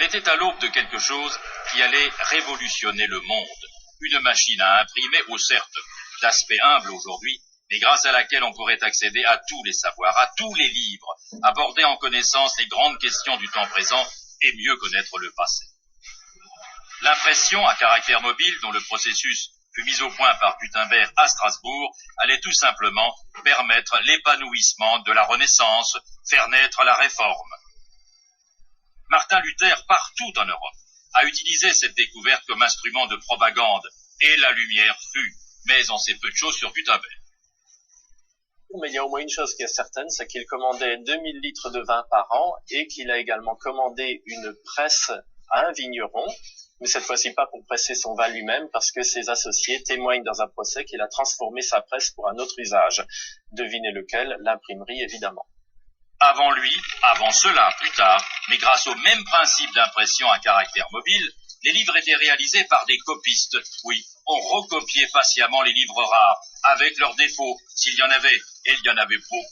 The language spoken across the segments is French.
était à l'aube de quelque chose qui allait révolutionner le monde. Une machine à imprimer, certes, d'aspect humble aujourd'hui, mais grâce à laquelle on pourrait accéder à tous les savoirs, à tous les livres, aborder en connaissance les grandes questions du temps présent et mieux connaître le passé. L'impression à caractère mobile, dont le processus fut mis au point par Gutenberg à Strasbourg, allait tout simplement permettre l'épanouissement de la Renaissance, faire naître la Réforme. Martin Luther, partout en Europe, a utilisé cette découverte comme instrument de propagande, et la lumière fut. Mais on sait peu de choses sur Gutenberg. Mais il y a au moins une chose qui est certaine, c'est qu'il commandait 2000 litres de vin par an et qu'il a également commandé une presse à un vigneron, mais cette fois-ci pas pour presser son vin lui-même, parce que ses associés témoignent dans un procès qu'il a transformé sa presse pour un autre usage. Devinez lequel? L'imprimerie, évidemment. Avant lui, avant cela, plus tard, mais grâce au même principe d'impression à caractère mobile, les livres étaient réalisés par des copistes. Oui, on recopiait patiemment les livres rares, avec leurs défauts, s'il y en avait, et il y en avait beaucoup.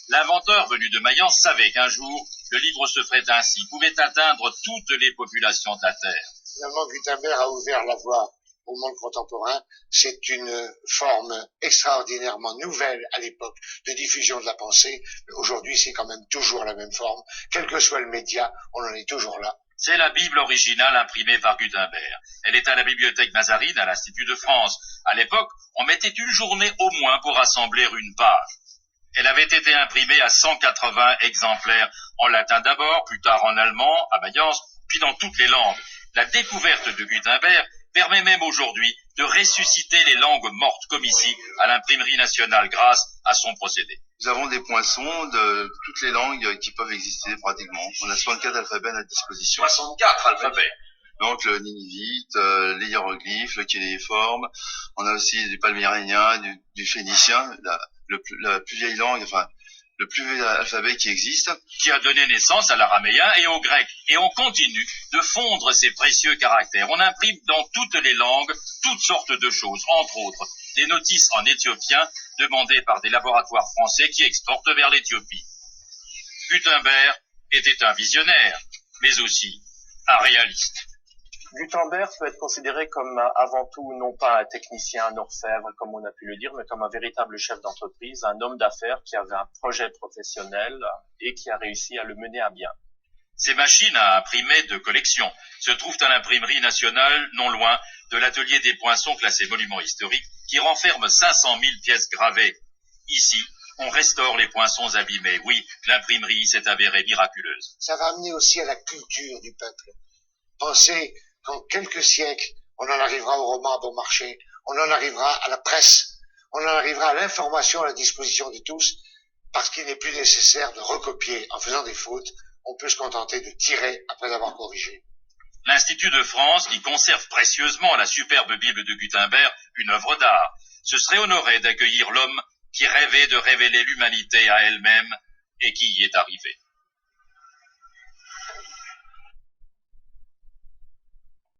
L'inventeur venu de Mayence savait qu'un jour, le livre se ferait ainsi, pouvait atteindre toutes les populations de la Terre. Finalement, Gutenberg a ouvert la voie au monde contemporain. C'est une forme extraordinairement nouvelle à l'époque de diffusion de la pensée. Mais aujourd'hui, c'est quand même toujours la même forme. Quel que soit le média, on en est toujours là. C'est la Bible originale imprimée par Gutenberg. Elle est à la bibliothèque Mazarine, à l'Institut de France. À l'époque, on mettait une journée au moins pour assembler une page. Elle avait été imprimée à 180 exemplaires, en latin d'abord, plus tard en allemand, à Mayence, puis dans toutes les langues. La découverte de Gutenberg permet même aujourd'hui de ressusciter les langues mortes comme ici, à l'imprimerie nationale, grâce à son procédé. Nous avons des poinçons de toutes les langues qui peuvent exister pratiquement. On a 64 alphabets à notre disposition. 64 alphabets. Donc le ninivite, les hiéroglyphes, le cunéiforme. On a aussi du palmyrènien, du phénicien, la plus vieille langue, enfin le plus vieux alphabet qui existe. Qui a donné naissance à l'araméen et au grec. Et on continue de fondre ces précieux caractères. On imprime dans toutes les langues toutes sortes de choses, entre autres des notices en éthiopien demandées par des laboratoires français qui exportent vers l'Éthiopie. Gutenberg était un visionnaire, mais aussi un réaliste. Gutenberg peut être considéré comme avant tout non pas un technicien, un orfèvre comme on a pu le dire, mais comme un véritable chef d'entreprise, un homme d'affaires qui avait un projet professionnel et qui a réussi à le mener à bien. Ces machines à imprimer de collection se trouvent à l'imprimerie nationale, non loin de l'atelier des Poinçons classé monument historique, qui renferme 500 000 pièces gravées. Ici, on restaure les poinçons abîmés. Oui, l'imprimerie s'est avérée miraculeuse. Ça va amener aussi à la culture du peuple. Pensez qu'en quelques siècles, on en arrivera au roman à bon marché, on en arrivera à la presse, on en arrivera à l'information à la disposition de tous, parce qu'il n'est plus nécessaire de recopier en faisant des fautes. On peut se contenter de tirer après avoir corrigé. L'Institut de France, qui conserve précieusement la superbe Bible de Gutenberg, une œuvre d'art, se serait honoré d'accueillir l'homme qui rêvait de révéler l'humanité à elle-même et qui y est arrivé.